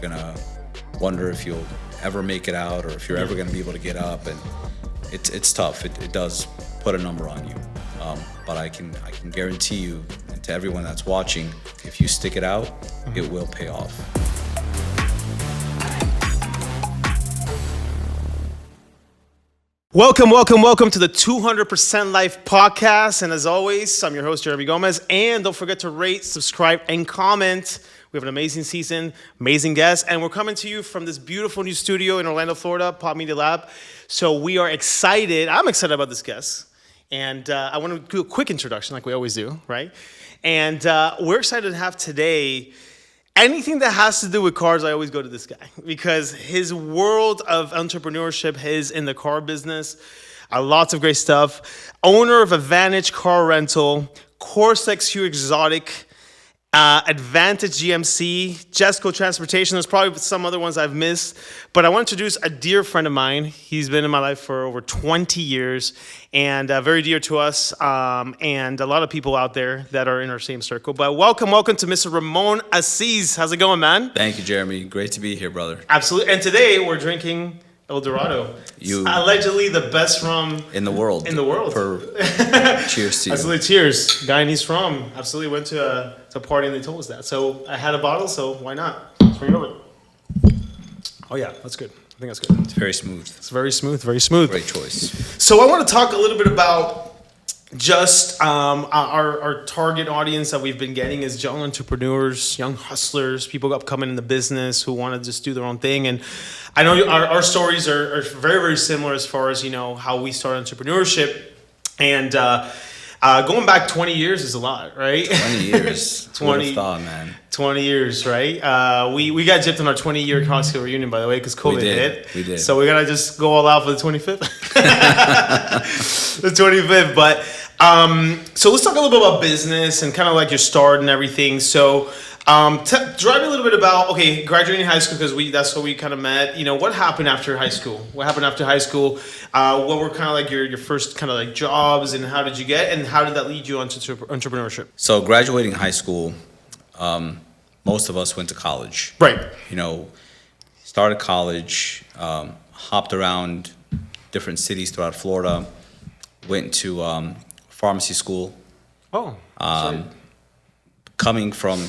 You're gonna wonder if you'll ever make it out or if you're ever gonna be able to get up, and it's tough. It does put a number on you, but I can guarantee you, and to everyone that's watching, if you stick it out, it will pay off. Welcome to the 200% Life podcast. And as always, I'm your host, Jeremy Gomez. And don't forget to rate, subscribe, and comment. We have an amazing season, amazing guests. And we're coming to you from this beautiful new studio in Orlando, Florida, Pop Media Lab. So we are excited. I'm excited about this guest. And I want to do a quick introduction like we always do, right? And we're excited to have today anything that has to do with cars. I always go to this guy because his world of entrepreneurship is in the car business. Lots of great stuff. Owner of Advantage Car Rental, Corsa Exotic, Advantage GMC, Jesco Transportation. There's probably some other ones I've missed, but I want to introduce a dear friend of mine. He's been in my life for over 20 years and very dear to us and a lot of people out there that are in our same circle. But welcome to Mr. Remon Aziz. How's it going, man? Thank you, Jeremy. Great to be here, brother. Absolutely. And today we're drinking El Dorado. Allegedly the best rum in the world. Cheers to you. Absolutely, cheers. Guy in East Rum. Absolutely went to a party and they told us that. So I had a bottle, so why not? Let's bring it over. Oh yeah, that's good. I think that's good. It's very smooth. It's very smooth. Great choice. So I want to talk a little bit about just our target audience that we've been getting is young entrepreneurs, young hustlers, people upcoming in the business who want to just do their own thing. And I know our stories are very, very similar as far as, how we started entrepreneurship. And going back 20 years is a lot, right? 20 years. 20. Who would have thought, man? 20 years, right? We got gypped on our 20-year Costco reunion, by the way, because COVID hit. We did. So we got to just go all out for the 25th. The 25th. But so let's talk a little bit about business and kind of like your start and everything. So drive me a little bit about, graduating high school, because that's what we kind of met. What happened after high school? What were kind of like your first kind of like jobs, and how did you get, and how did that lead you onto entrepreneurship? So graduating high school, most of us went to college. Right. Started college, hopped around different cities throughout Florida, went to pharmacy school. Oh, sorry. Coming from,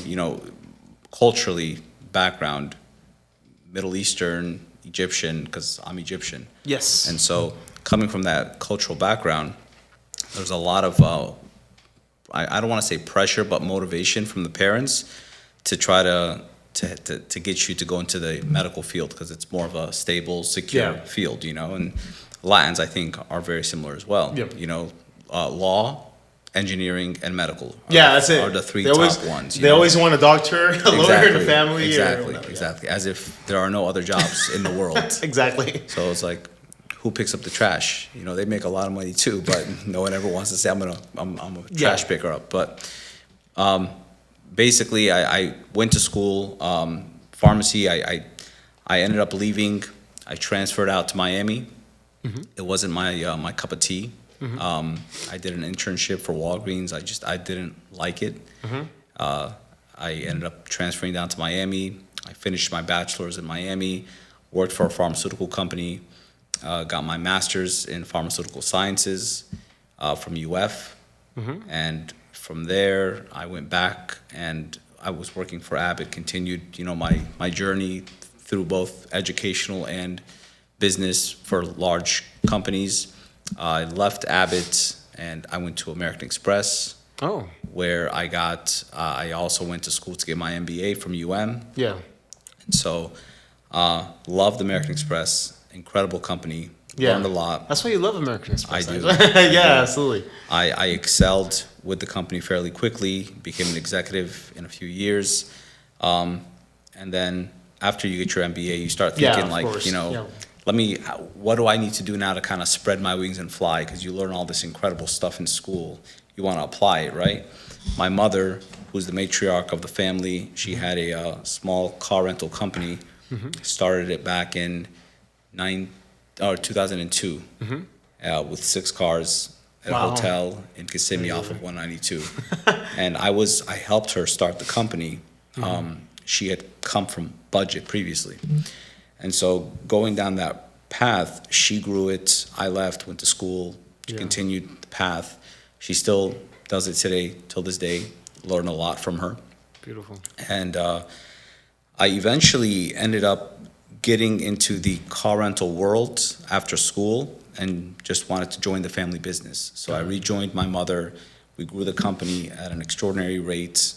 culturally background, Middle Eastern, Egyptian, because I'm Egyptian. Yes. And so coming from that cultural background, there's a lot of, I don't want to say pressure, but motivation from the parents to try to get you to go into the medical field, because it's more of a stable, secure field, and Latins, I think, are very similar as well. Yep. Law, engineering, and medical that's it. Are the three top ones. They always want a doctor, a lawyer in the family. Exactly. As if there are no other jobs in the world. Exactly. So it's like, who picks up the trash? They make a lot of money too, but no one ever wants to say I'm a trash picker up. But basically, I went to school, pharmacy. I ended up leaving. I transferred out to Miami. Mm-hmm. It wasn't my cup of tea. Mm-hmm. I did an internship for Walgreens. I didn't like it. Mm-hmm. I ended up transferring down to Miami. I finished my bachelor's in Miami, worked for a pharmaceutical company, got my master's in pharmaceutical sciences from UF. Mm-hmm. And from there, I went back and I was working for Abbott, continued, my journey through both educational and business for large companies. I left Abbott and I went to American Express. Oh. Where I also went to school to get my MBA from UM. Yeah. And so, loved American Express, incredible company, learned a lot. That's why you love American Express. I do. Yeah, absolutely. I excelled with the company fairly quickly, became an executive in a few years. And then after you get your MBA, you start thinking what do I need to do now to kind of spread my wings and fly? Because you learn all this incredible stuff in school. You want to apply it, right? My mother, who's the matriarch of the family, she had a small car rental company. Mm-hmm. Started it back in 2002 with 6 cars at a hotel in Kissimmee off of 192. And I helped her start the company. she had come from budget previously. And so going down that path, she grew it. I left, went to school, continued the path. She still does it today, till this day. Learn a lot from her. Beautiful. And I eventually ended up getting into the car rental world after school and just wanted to join the family business. So I rejoined my mother. We grew the company at an extraordinary rate.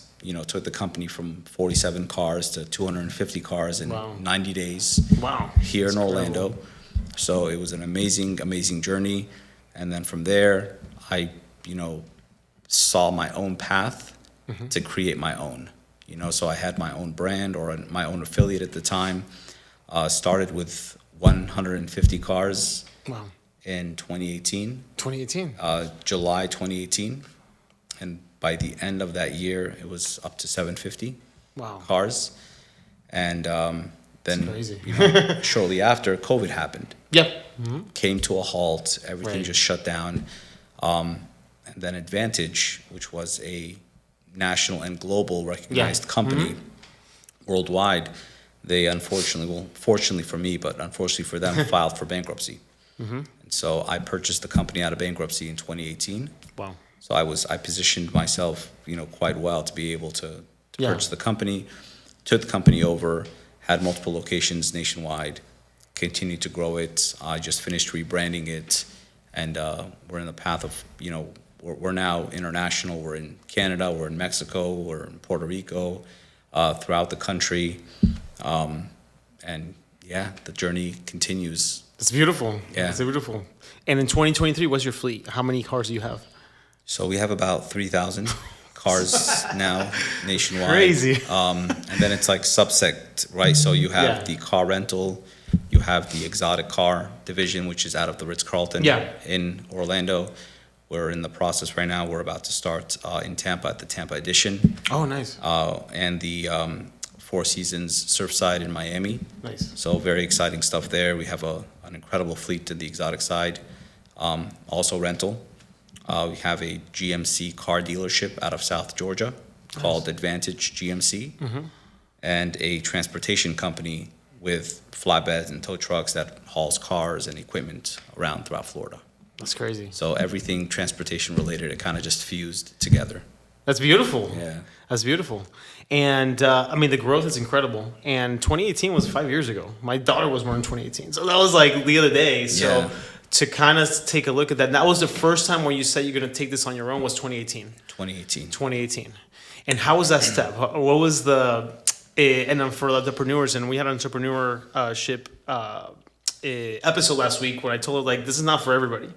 Took the company from 47 cars to 250 cars in 90 days. Wow. Here in Orlando. So it was an amazing, amazing journey. And then from there, I, saw my own path to create my own. So I had my own brand or my own affiliate at the time. Started with 150 cars in 2018. 2018. July 2018. And by the end of that year, it was up to 750 cars. And then shortly after, COVID happened. Yep. Came to a halt. Everything just shut down. And then Advantage, which was a national and global recognized company worldwide, they fortunately for me, but unfortunately for them, filed for bankruptcy. And so I purchased the company out of bankruptcy in 2018. Wow. So I positioned myself, quite well to be able to purchase the company, took the company over, had multiple locations nationwide, continued to grow it. I just finished rebranding it, and we're in the path of, we're now international. We're in Canada, we're in Mexico, we're in Puerto Rico, throughout the country. And the journey continues. It's beautiful. Yeah. It's beautiful. And in 2023, what's your fleet? How many cars do you have? So we have about 3,000 cars now nationwide. Crazy. And then it's like subsect, right? So you have the car rental, you have the exotic car division, which is out of the Ritz-Carlton in Orlando. We're in the process right now. We're about to start in Tampa at the Tampa Edition. Oh, nice. And the Four Seasons Surfside in Miami. Nice. So very exciting stuff there. We have an incredible fleet to the exotic side. Also rental. We have a GMC car dealership out of South Georgia called Advantage GMC, and a transportation company with flatbeds and tow trucks that hauls cars and equipment around throughout Florida. That's crazy. So everything transportation related, it kind of just fused together. That's beautiful. Yeah. That's beautiful. And the growth is incredible. And 2018 was 5 years ago. My daughter was born in 2018. So that was like the other day. So to kind of take a look at that was the first time when you said you're going to take this on your own was 2018. 2018. And how was that step? What was and then for the entrepreneurs, and we had an entrepreneurship episode last week where I told her, this is not for everybody,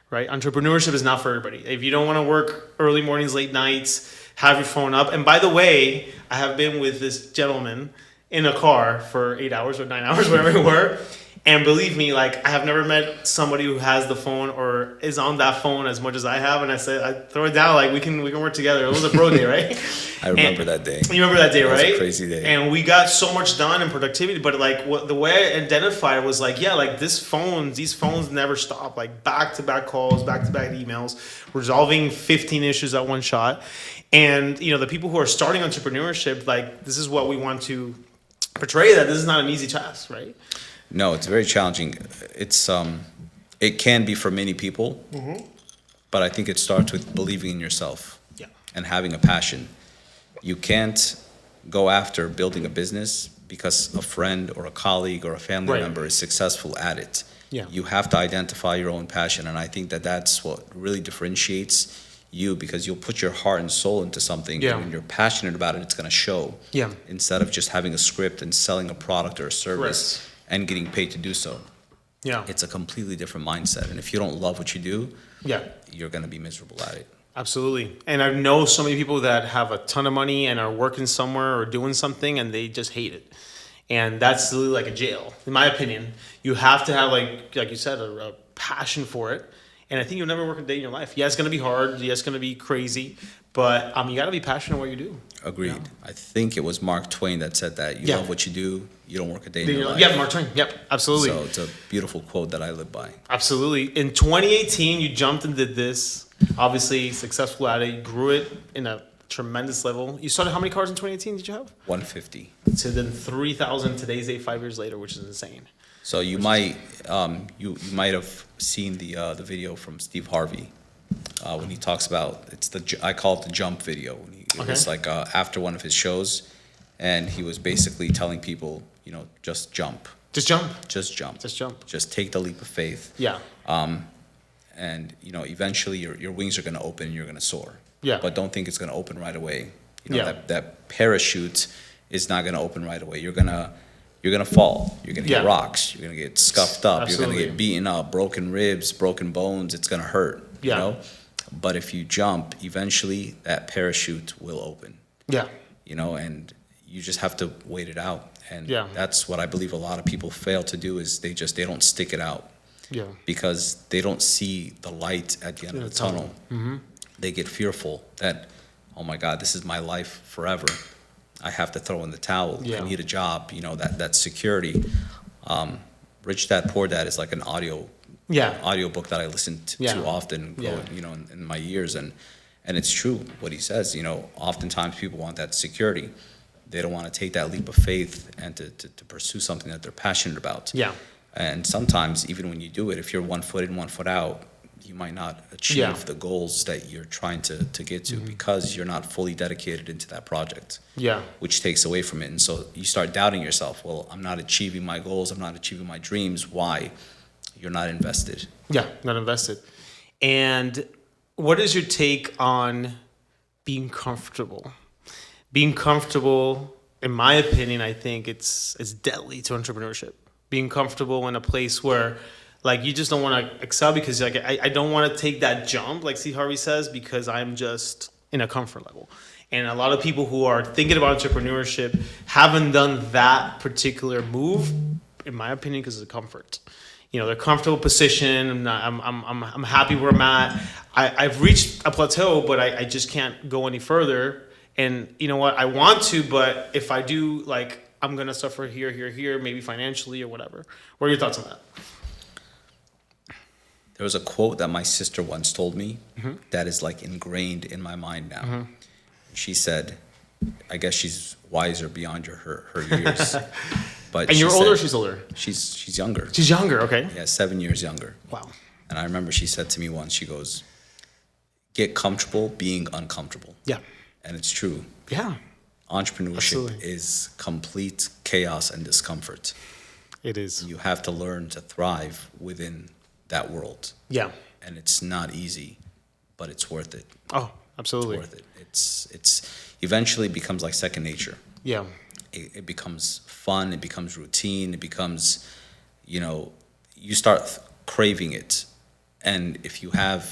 right? Entrepreneurship is not for everybody. If you don't want to work early mornings, late nights, have your phone up. And by the way, I have been with this gentleman in a car for 8 hours or 9 hours, whatever we were. And believe me, I have never met somebody who has the phone or is on that phone as much as I have. And I said, I throw it down, we can work together. It was a bro day, right? I remember that day. You remember that day, right? It was a crazy day. And we got so much done in productivity, but the way I identified was these phones never stop. Back-to-back calls, back-to-back emails, resolving 15 issues at one shot. And the people who are starting entrepreneurship, this is what we want to portray, that this is not an easy task, right? No, it's very challenging. It can be for many people, but I think it starts with believing in yourself and having a passion. You can't go after building a business because a friend or a colleague or a family member is successful at it. Yeah. You have to identify your own passion, and I think that's what really differentiates you, because you'll put your heart and soul into something, and when you're passionate about it, it's going to show. Yeah. Instead of just having a script and selling a product or a service. Correct. And getting paid to do so. Yeah. It's a completely different mindset. And if you don't love what you do, you're going to be miserable at it. Absolutely. And I know so many people that have a ton of money and are working somewhere or doing something and they just hate it. And that's really like a jail, in my opinion. You have to have, like you said, a passion for it. And I think you'll never work a day in your life. Yeah, it's going to be hard. Yeah, it's going to be crazy. But you got to be passionate what you do. Agreed. Yeah. I think it was Mark Twain that said that. You love what you do, you don't work a day in your life. Yeah, Mark Twain. Yep, absolutely. So it's a beautiful quote that I live by. Absolutely. In 2018, you jumped and did this. Obviously, successful at it. You grew it in a tremendous level. You started how many cars in 2018 did you have? 150. So then 3,000 today's date, 5 years later, which is insane. So you might you might have seen the video from Steve Harvey when he talks about I call it the jump video. It was like after one of his shows, and he was basically telling people, just jump. Just jump. Just jump. Just jump. Just take the leap of faith. Yeah. And eventually your wings are going to open and you're going to soar. Yeah. But don't think it's going to open right away. Yeah. That parachute is not going to open right away. You're gonna fall. You're gonna get rocks. You're gonna get scuffed up. Absolutely. You're gonna get beaten up, broken ribs, broken bones. It's gonna hurt. Yeah. But if you jump, eventually that parachute will open. Yeah. And you just have to wait it out. And Yeah. that's what I believe a lot of people fail to do is they don't stick it out. Yeah. Because they don't see the light at the end of the tunnel. Mm-hmm. They get fearful that, oh my God, this is my life forever. I have to throw in the towel. Yeah. I need a job. That security. Rich Dad Poor Dad is like an audio book that I listen to often. In my years, and it's true what he says. Oftentimes people want that security. They don't want to take that leap of faith and to pursue something that they're passionate about. Yeah. And sometimes even when you do it, if you're 1 foot in, 1 foot out, you might not achieve the goals that you're trying to get to because you're not fully dedicated into that project. Yeah. Which takes away from it. And so you start doubting yourself. Well, I'm not achieving my goals. I'm not achieving my dreams. Why? You're not invested. Yeah, not invested. And what is your take on being comfortable? Being comfortable, in my opinion, I think it's deadly to entrepreneurship. Being comfortable in a place where you just don't want to excel because I don't want to take that jump, like Steve Harvey says, because I'm just in a comfort level. And a lot of people who are thinking about entrepreneurship haven't done that particular move, in my opinion, because of comfort. They're comfortable position. I'm happy where I'm at. I've reached a plateau, but I just can't go any further. And you know what? I want to, but if I do, I'm gonna suffer here, maybe financially or whatever. What are your thoughts on that? There was a quote that my sister once told me that is ingrained in my mind now. Mm-hmm. She said, I guess she's wiser beyond her years. But and you're older or she's older? She's younger. She's younger, okay. Yeah, 7 years younger. Wow. And I remember she said to me once, she goes, get comfortable being uncomfortable. Yeah. And it's true. Yeah. Entrepreneurship is complete chaos and discomfort. It is. You have to learn to thrive within that world. Yeah. And it's not easy, but it's worth it. Oh, absolutely. It's worth it. It's eventually becomes like second nature. Yeah. It becomes fun. It becomes routine. It becomes, you start craving it. And if you have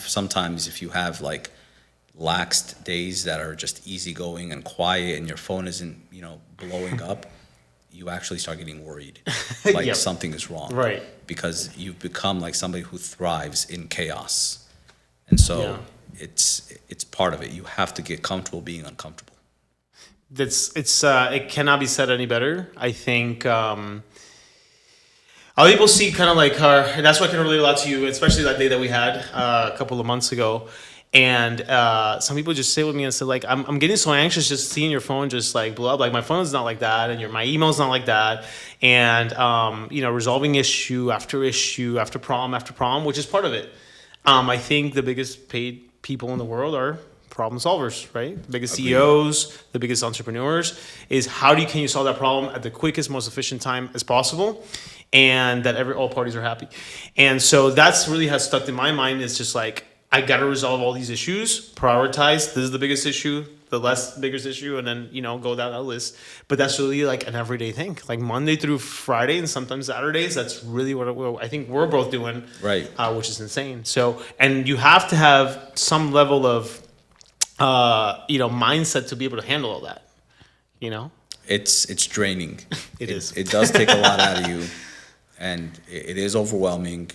laxed days that are just easygoing and quiet and your phone isn't, blowing up, you actually start getting worried. Something is wrong. Right. Because you've become like somebody who thrives in chaos. And so it's part of it. You have to get comfortable being uncomfortable. It cannot be said any better. I think other people see kind of her, and that's why I can relate a lot to you, especially that day that we had a couple of months ago. And some people just sit with me and say, I'm getting so anxious just seeing your phone just blow up. My phone's not like that, and my email's not like that. And resolving issue after problem, which is part of it. I think the biggest paid people in the world are problem solvers, right? The biggest CEOs, the biggest entrepreneurs, is can you solve that problem at the quickest, most efficient time as possible, and that all parties are happy. And so that's really has stuck in my mind. Is just I got to resolve all these issues, prioritize. This is the biggest issue, the biggest issue, and then go down that list. But that's really an everyday thing, Monday through Friday, and sometimes Saturdays. That's really what I think we're both doing, right? Which is insane. So, and you have to have some level of mindset to be able to handle all that. It's draining. It is. It does take a lot out of you, and it is overwhelming.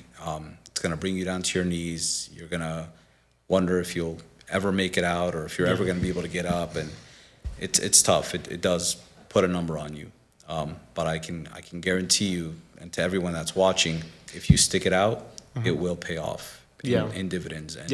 It's going to bring you down to your knees. You're going to wonder if you'll ever make it out or if you're ever going to be able to get up. And it's tough. It does put a number on you. But I can guarantee you, and to everyone that's watching, if you stick it out, it will pay off in dividends. And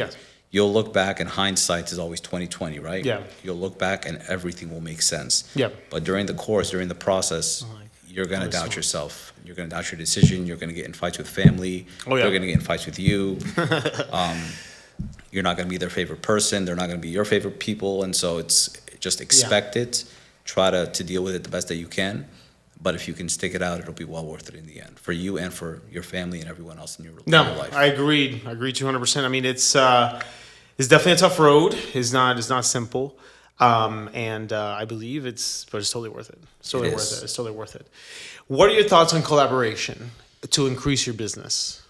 you'll look back, and hindsight is always 20/20, right? Yeah. You'll look back and everything will make sense. Yeah. But during the course, during the process, you're gonna always doubt so. yourself. You're gonna doubt your decision. You're gonna get in fights with family. Oh, yeah. They're gonna get in fights with you. You're not gonna be their favorite person. They're not gonna be your favorite people. And so it's just expect it. Try to deal with it the best that you can. But if you can stick it out, it'll be well worth it in the end, for you and for your family and everyone else in your life. I agreed. I agree 200%. I mean, it's definitely a tough road. It's not simple. And I believe but it's totally worth it. It's totally worth it. It's totally worth it. What are your thoughts on collaboration to increase your business?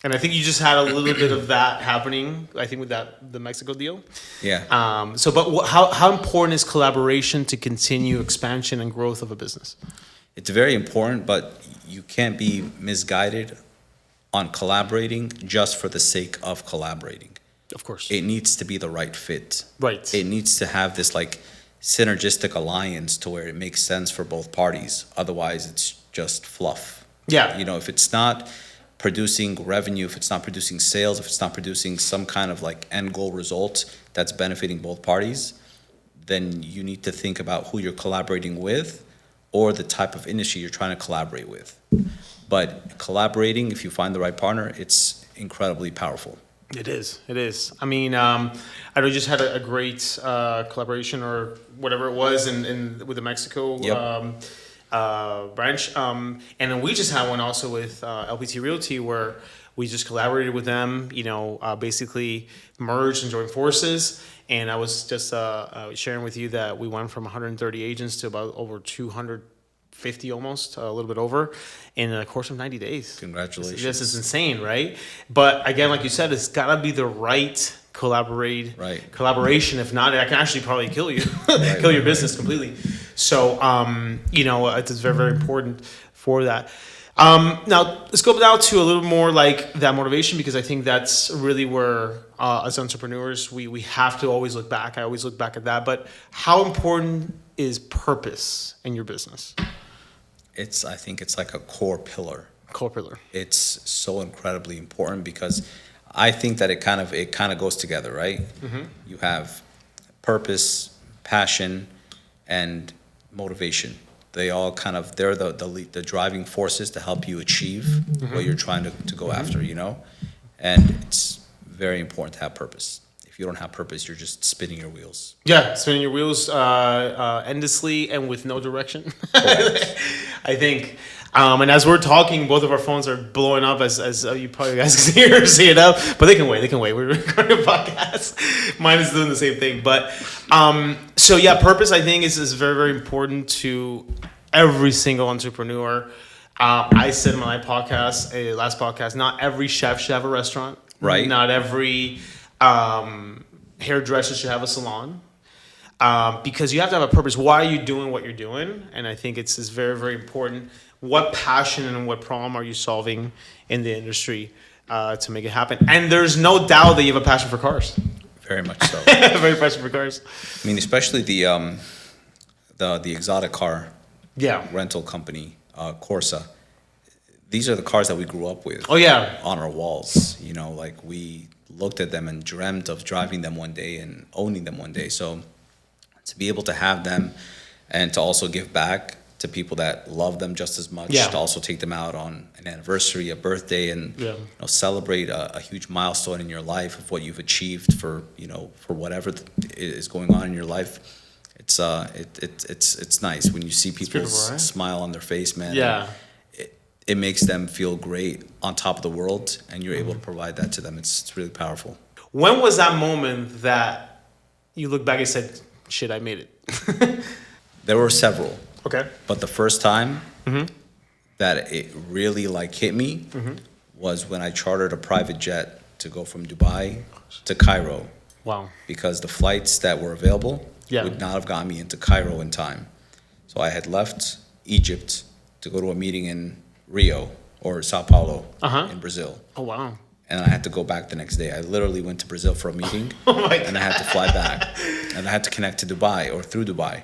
And I think you just had a little bit of that happening, I think, with the Mexico deal. Yeah. But how important is collaboration to continue expansion and growth of a business? It's very important, but you can't be misguided on collaborating just for the sake of collaborating. Of course. It needs to be the right fit. Right. It needs to have this like synergistic alliance to where it makes sense for both parties. Otherwise, it's just fluff. Yeah. You know, if it's not producing revenue, if it's not producing sales, if it's not producing some kind of like end goal result that's benefiting both parties, then you need to think about who you're collaborating with or the type of industry you're trying to collaborate with. But collaborating, if you find the right partner, it's incredibly powerful. It is. It is. I mean, I know you just had a great collaboration or whatever it was with the Mexico branch. And then we just had one also with LPT Realty where we just collaborated with them, basically merged and joined forces. And I was just sharing with you that we went from 130 agents to about over 250 almost, a little bit over, in a course of 90 days. Congratulations. This is insane, right? But again, like you said, it's got to be the right collaboration. If not, it can actually probably kill you, kill your business completely. So, it's very, very important for that. Now, let's go down to a little more like that motivation, because I think that's really where, as entrepreneurs, we have to always look back. I always look back at that. But how important is purpose in your business? I think it's like a core pillar. Core pillar. It's so incredibly important because I think that it kind of goes together, right? Mm-hmm. You have purpose, passion, and motivation. They all they're the driving forces to help you achieve what you're trying to go after, And it's very important to have purpose. If you don't have purpose, you're just spinning your wheels. Yeah, spinning your wheels endlessly and with no direction. I think. And as we're talking, both of our phones are blowing up, as you probably guys can see it up. But they can wait. We're recording a podcast. Mine is doing the same thing. But purpose, I think, is very, very important to every single entrepreneur. I said in my podcast, last podcast, not every chef should have a restaurant. Right. Not every hairdresser should have a salon. Because you have to have a purpose. Why are you doing what you're doing? And I think it's very, very important. What passion and what problem are you solving in the industry to make it happen? And there's no doubt that you have a passion for cars. Very much so. Very passion for cars. I mean, especially the exotic car rental company, Corsa. These are the cars that we grew up with. Oh, yeah. On our walls. We looked at them and dreamt of driving them one day and owning them one day. So to be able to have them and to also give back to people that love them just as much, to also take them out on an anniversary, a birthday, and celebrate a huge milestone in your life of what you've achieved for whatever is going on in your life. It's nice when you see people's smile on their face, man. Yeah. It makes them feel great on top of the world, and you're able to provide that to them. It's really powerful. When was that moment that you look back and said, shit, I made it? There were several. Okay. But the first time that it really hit me was when I chartered a private jet to go from Dubai to Cairo. Wow. Because the flights that were available would not have gotten me into Cairo in time. So I had left Egypt to go to a meeting in Rio or Sao Paulo in Brazil. Oh, wow. And I had to go back the next day. I literally went to Brazil for a meeting and I had to fly back. And I had to connect to Dubai or through Dubai.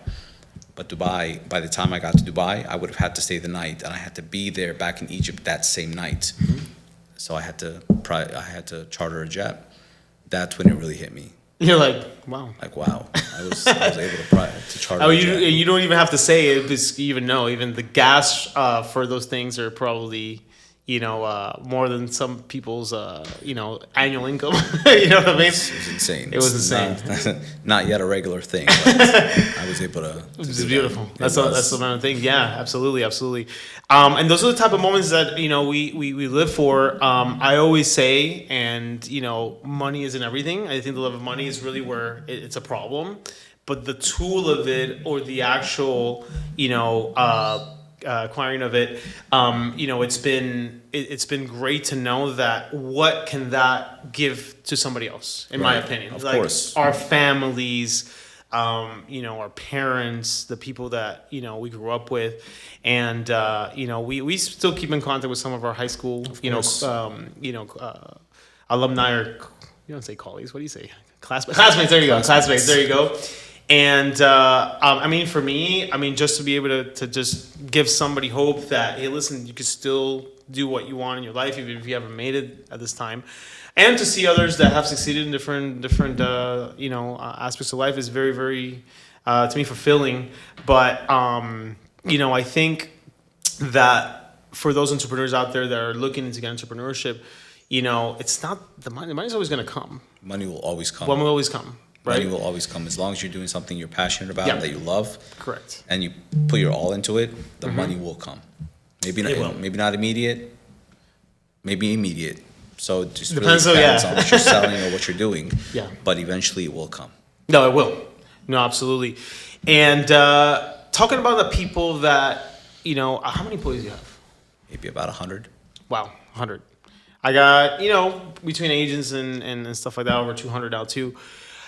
But Dubai, by the time I got to Dubai, I would have had to stay the night, and I had to be there back in Egypt that same night. So I had to charter a jet. that's when it really hit me. You're like, wow. Like, wow, I was able to chart. Oh, you don't even have to say it because you even know. Even the gas for those things are probably, more than some people's, annual income. You know what I mean? It was insane. It was insane. Not yet a regular thing, but I was able to. Which is beautiful. That's the main thing. Yeah, absolutely. And those are the type of moments that we live for. I always say, and money isn't everything. I think the love of money is really where it's a problem, but the tool of it or the actual acquiring of it, it's been great to know that what can that give to somebody else, in my opinion. Of like course. our families, our parents, the people that we grew up with, and we still keep in contact with some of our high school alumni, or you don't say colleagues, what do you say? Classmates. There you go. Classmates. There you go. And for me, just to be able to just give somebody hope that, hey, listen, you can still do what you want in your life, even if you haven't made it at this time, and to see others that have succeeded in different aspects of life is very, very to me fulfilling. But I think that for those entrepreneurs out there that are looking into entrepreneurship, it's not the money. The money's always going to come. Money will always come. Money will always come. Right? Money will always come as long as you're doing something you're passionate about, that you love. Correct. And you put your all into it. The money will come. Maybe not immediate. Maybe immediate. So it just depends on what you're selling or what you're doing. Yeah. But eventually it will come. No, it will. No, absolutely. And talking about the people that how many employees do you have? Maybe about 100. Wow, 100. I got between agents and stuff like that, over 200 now too.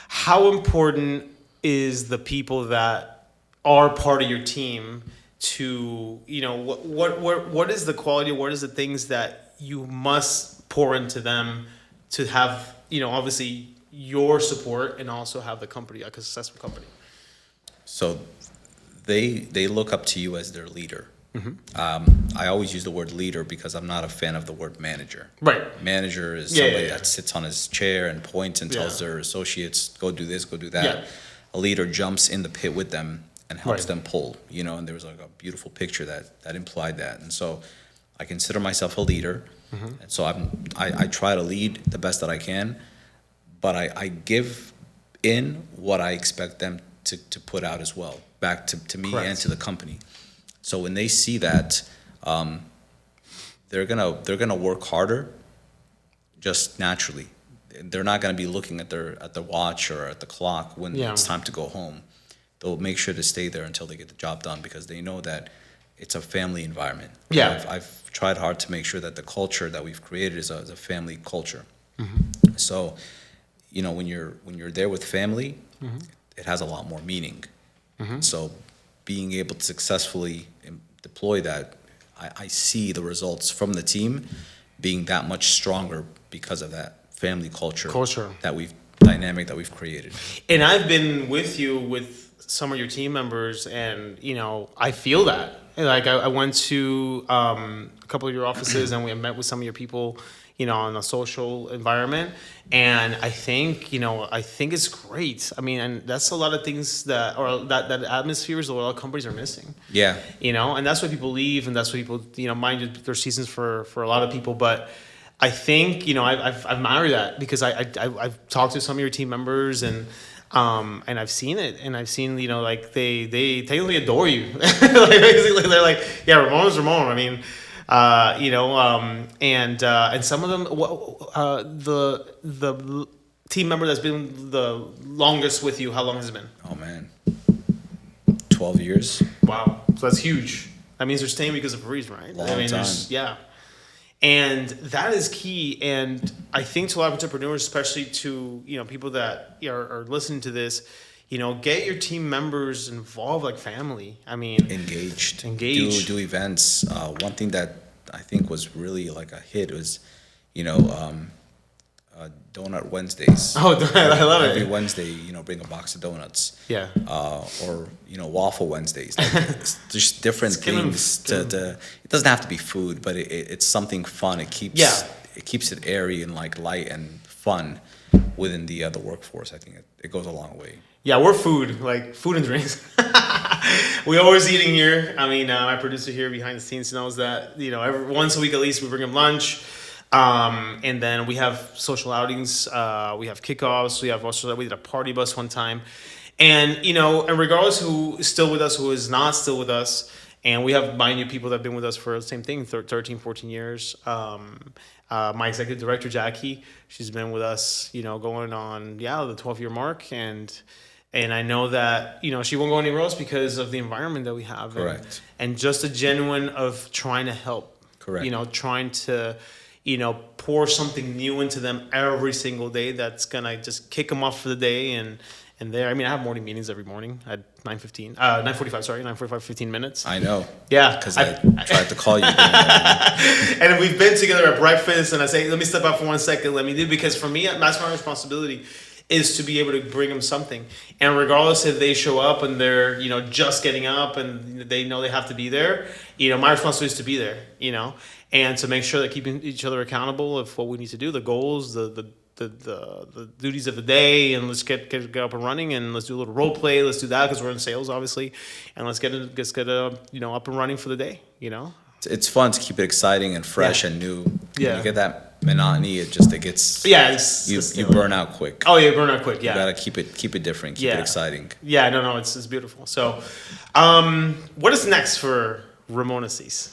How important is the people that are part of your team to, what is the quality, what is the things that you must pour into them to have, obviously your support and also have the company, like a successful company? So they look up to you as their leader. I always use the word leader because I'm not a fan of the word manager. Right. Manager is somebody that sits on his chair and points and tells their associates, go do this, go do that. Yeah. A leader jumps in the pit with them and helps them pull, and there was like a beautiful picture that implied that. And so I consider myself a leader. And so I try to lead the best that I can, but I give in what I expect them to put out as well, back to me and to the company. So when they see that, they're gonna work harder, just naturally. They're not gonna be looking at their watch or at the clock when it's time to go home. They'll make sure to stay there until they get the job done because they know that it's a family environment. Yeah, I've tried hard to make sure that the culture that we've created is a family culture. So, when you're there with family, it has a lot more meaning. So being able to successfully deploy that, I see the results from the team being that much stronger because of that family culture dynamic that we've created. And I've been with you with some of your team members, and I feel that. Like I went to a couple of your offices, and we met with some of your people, in a social environment, and I think it's great. And that's a lot of things that atmospheres that a lot of companies are missing. Yeah. And that's why people leave, and that's why people mind their seasons for a lot of people. But I think I've admired that because I've talked to some of your team members and I've seen it, and I've seen like they totally adore you. Like basically they're like, yeah, Remon is Remon. And some of them, the team member that's been the longest with you, how long has it been? Oh man, 12 years. Wow, so that's huge. That means they're staying because of a reason, right? Long time. Yeah. And that is key. And I think to a lot of entrepreneurs, especially to people that are listening to this, get your team members involved like family. Engaged. Do events. One thing that I think was really like a hit was, Donut Wednesdays. Oh, I love it. Every Wednesday, bring a box of donuts. Yeah. Or Waffle Wednesdays. Like, it's just different things. To it doesn't have to be food, but it's something fun. It keeps it airy and like light and fun within the workforce. I think it goes a long way. Yeah, we're food and drinks. We always eating here. I mean, my producer here behind the scenes knows that, every once a week at least we bring him lunch. And then we have social outings. We have kickoffs. We did a party bus one time. And, and regardless who is still with us, who is not still with us, and we have mind you people that have been with us for the same thing, 13, 14 years. My executive director, Jackie, she's been with us, going on, the 12-year mark. And I know that, she won't go anywhere else because of the environment that we have. Correct. And just a genuine of trying to help. Correct. Trying to, pour something new into them every single day that's going to just kick them off for the day. And there, I mean, I have morning meetings every morning at 9:45, 15 minutes. I know. Yeah. Because I tried to call you. And we've been together at breakfast, and I say, let me step out for 1 second, let me do, because for me, that's my responsibility, is to be able to bring them something. And regardless if they show up and they're, just getting up and they know they have to be there, my responsibility is to be there, and to make sure that keeping each other accountable of what we need to do, the goals, the duties of the day, and let's get up and running, and let's do a little role play. Let's do that because we're in sales, obviously, and let's get up and running for the day. It's fun to keep it exciting and fresh and new. Yeah. When you get that monotony, it gets you burn out quick. Oh yeah, burn out quick. Yeah, you gotta keep it different, keep it exciting. Yeah, no, it's beautiful. So, what is next for Remon Aziz?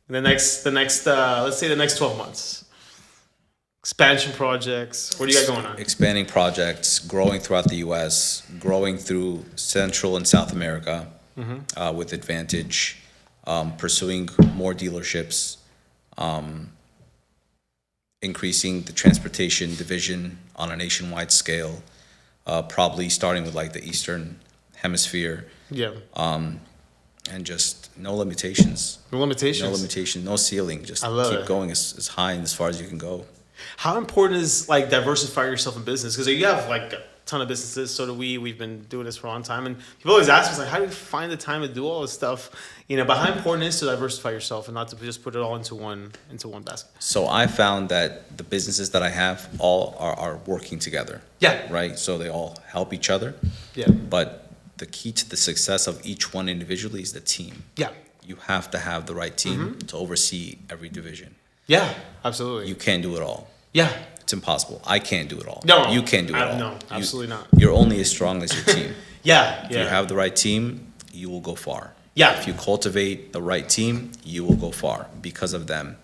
Let's say the next 12 months. Expansion projects. What do you got going on? Expanding projects, growing throughout the U.S., growing through Central and South America with Advantage, pursuing more dealerships, increasing the transportation division on a nationwide scale, probably starting with like the Eastern Hemisphere. Yeah. And just no limitations. No limitations? No limitation, no ceiling. Just keep going as high and as far as you can go. How important is diversify yourself in business? Because you have a ton of businesses. So do we. We've been doing this for a long time, and people always ask us how do you find the time to do all this stuff? But how important it is to diversify yourself and not to just put it all into one basket. So I found that the businesses that I have all are working together. Yeah. Right. So they all help each other. Yeah. But the key to the success of each one individually is the team. Yeah. You have to have the right team to oversee every division. Yeah, absolutely. You can't do it all. Yeah. It's impossible. I can't do it all. No. You can't do it all. No, absolutely not. You're only as strong as your team. Yeah. If you have the right team, you will go far. Yeah. If you cultivate the right team, you will go far because of them.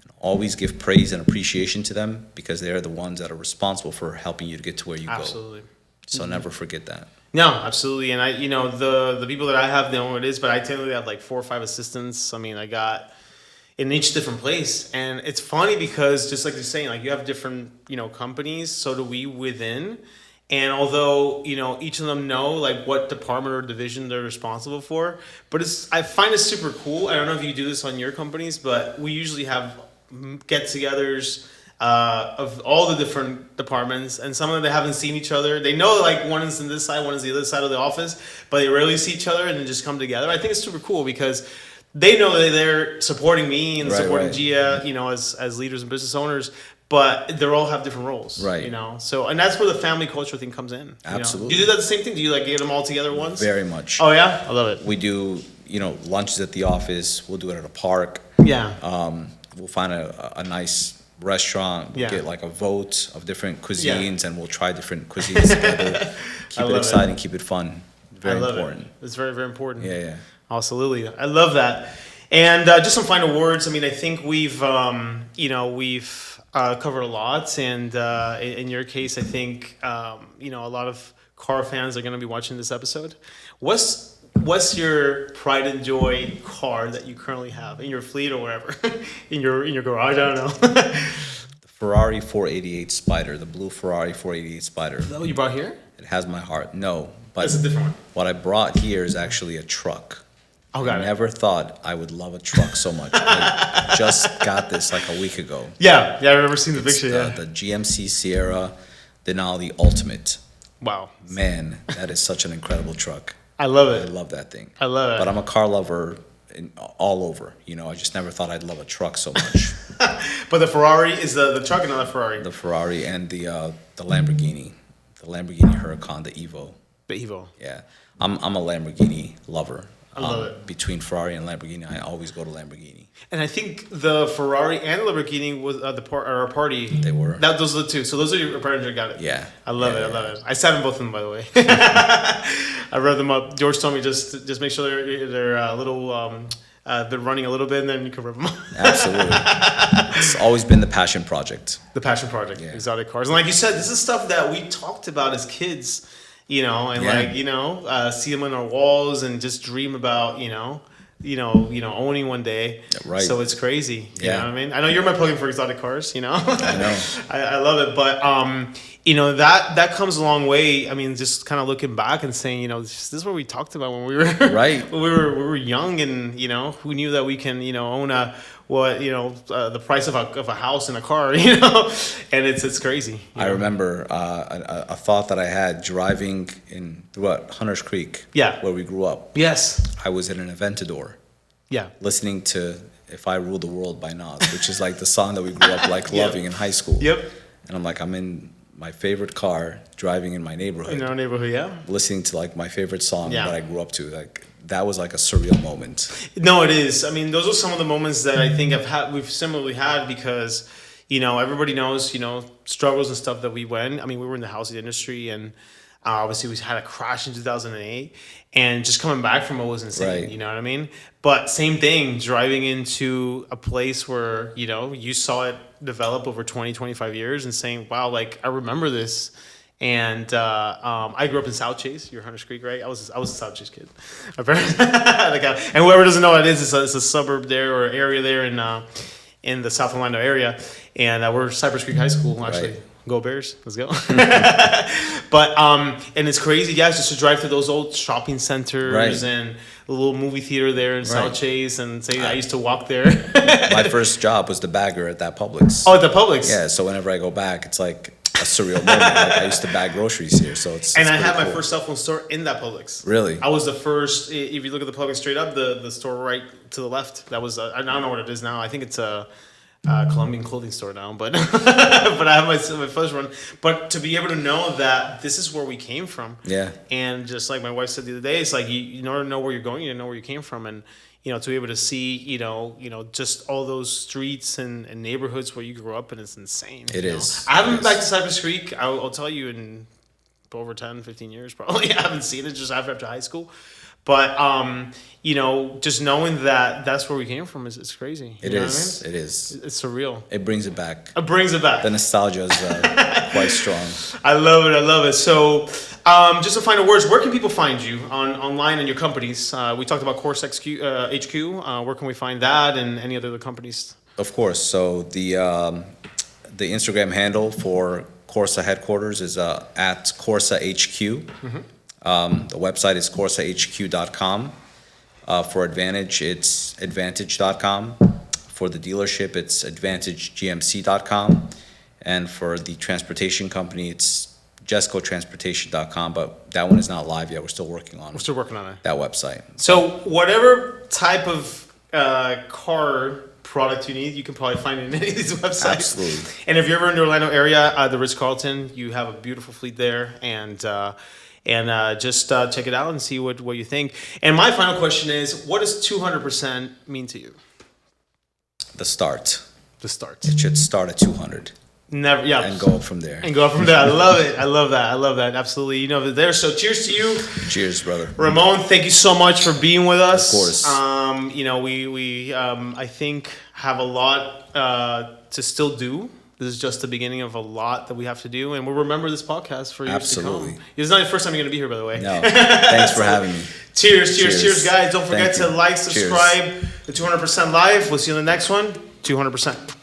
And always give praise and appreciation to them because they are the ones that are responsible for helping you to get to where you go. Absolutely. So never forget that. No, absolutely. And I, the people that I have, they know what it is, but I typically have 4 or 5 assistants. I mean, I got in each different place. And it's funny because just like you're saying, you have different, companies, so do we within. And although, each of them know what department or division they're responsible for, but I find it super cool. I don't know if you do this on your companies, but we usually have get-togethers of all the different departments, and some of them they haven't seen each other. They know one is on this side, one is the other side of the office, but they rarely see each other and then just come together. I think it's super cool because they know that they're supporting me and supporting Gia, as leaders and business owners, but they all have different roles, right? So, and that's where the family culture thing comes in. Absolutely. Do you do that the same thing? Do you get them all together once? Very much. Oh yeah, I love it. We do, lunches at the office. We'll do it at a park. Yeah. We'll find a nice restaurant. We'll get a vote of different cuisines, and we'll try different cuisines together. Keep it exciting. Keep it fun. Very important. It's very, very important. Yeah. Absolutely. I love that. And just some final words. I mean, I think we've covered a lot. And in your case, I think, a lot of car fans are going to be watching this episode. What's your pride and joy car that you currently have in your fleet or wherever? in your garage? I don't know. The Ferrari 488 Spider, the blue Ferrari 488 Spider. Is that what you brought here? It has my heart. No, but it's a different one. What I brought here is actually a truck. I never thought I would love a truck so much. I just got this a week ago. Yeah, I remember seeing the picture. The GMC Sierra Denali Ultimate. Wow. Man, that is such an incredible truck. I love it. I love that thing. I love it. But I'm a car lover all over. You know, I just never thought I'd love a truck so much. But the Ferrari is the truck, and not the Ferrari. The Ferrari and the Lamborghini, the Lamborghini Huracan, the Evo. The Evo. Yeah, I'm a Lamborghini lover. I love it. Between Ferrari and Lamborghini, I always go to Lamborghini. And I think the Ferrari and the Lamborghini was our party. They were. Those are the two. So those are your partners who got it. Yeah. I love it. I love it. I sat in both of them, by the way. I read them up. George told me just make sure they're a little they're running a little bit, and then you can rip them up. Absolutely. It's always been the passion project. The passion project, Yeah. exotic cars, and like you said, this is stuff that we talked about as kids. You know, and see them on our walls and just dream about, owning one day. Right. So it's crazy. You Yeah. know what I mean? I know you're my plug-in for exotic cars, I know. I love it. But, that comes a long way. I mean, just kind of looking back and saying, this is what we talked about when we were Right. when we were young, and, who knew that we can, own the price of a house and a car, and it's crazy. I remember a thought that I had driving through Hunter's Creek, Yeah. where we grew up. Yes. I was in an Aventador, Yeah. listening to "If I Rule the World" by Nas, which is like the song that we grew up loving in high school. Yep. And I'm like, I'm in my favorite car, driving in my neighborhood, In our neighborhood, yeah. listening to like my favorite song Yeah. that I grew up to. Like that was like a surreal moment. No, it is. I mean, those are some of the moments that I think we've similarly had because, everybody knows, struggles and stuff that we went. I mean, we were in the housing industry, and obviously we had a crash in 2008, and just coming back from it was insane. Right. You know what I mean? But same thing, driving into a place where, you saw it develop over 20, 25 years and saying, wow, like I remember this. And I grew up in South Chase. You're Hunters Creek, right? I was a South Chase kid. My parents, and whoever doesn't know what it is, it's a suburb there or area there in the South Orlando area. And we're Cypress Creek High School, actually. Right. Go Bears, let's go. But and it's crazy, guys, just to drive to those old shopping centers Right. and the little movie theater there in South Right. Chase, and say I used to walk there. My first job was the bagger at that Publix. Oh, at the Publix. Yeah, so whenever I go back, it's like a surreal moment. Like I used to bag groceries here, so it's. And it's I pretty had my cool. first cell phone store in that Publix. Really? I was the first. If you look at the Publix straight up, the store right to the left. That was. I don't know what it is now. I think it's a Colombian clothing store now. But but I have my first one. But to be able to know that this is where we came from. Yeah. And just like my wife said the other day, it's like you in order to know where you're going, you know where you came from, and to be able to see just all those streets and neighborhoods where you grew up, and it's insane. It you know? is. I haven't It been back is. to Cypress Creek. I'll tell you in over 10, 15 years probably. I haven't seen it just after high school. But, just knowing that that's where we came from is crazy. It You know is. what I mean? It is. It's surreal. It brings it back. It brings it back. The nostalgia is quite strong. I love it. I love it. So, just some final words. Where can people find you online and your companies? We talked about Corsa HQ. Where can we find that and any other companies? Of course. So the Instagram handle for Corsa headquarters is at Corsa HQ. The website is corsahq.com. For Advantage, it's advantage.com. For the dealership, it's advantagegmc.com. And for the transportation company, it's jescotransportation.com. But that one is not live yet. We're still working on We're still working on it. that website. So, whatever type of car product you need, you can probably find it in any of these websites. Absolutely. And if you're ever in the Orlando area, the Ritz-Carlton, you have a beautiful fleet there, and just check it out and see what you think. And my final question is, what does 200% mean to you? The start. The start. It should start at 200 Never, yeah. and go up from there. And go up from there. I love it. I love that. I love that. Absolutely. There. So cheers to you. Cheers, brother. Ramon, thank you so much for being with us. Of course. We I think have a lot to still do. This is just the beginning of a lot that we have to do, and we'll remember this podcast for years Absolutely. to come. It's not the first time you're going to be here, by the way. No, thanks for having me. Cheers, guys. Don't forget Thank to you. like, Cheers. subscribe, the 200% Live. We'll see you in the next one. 200%.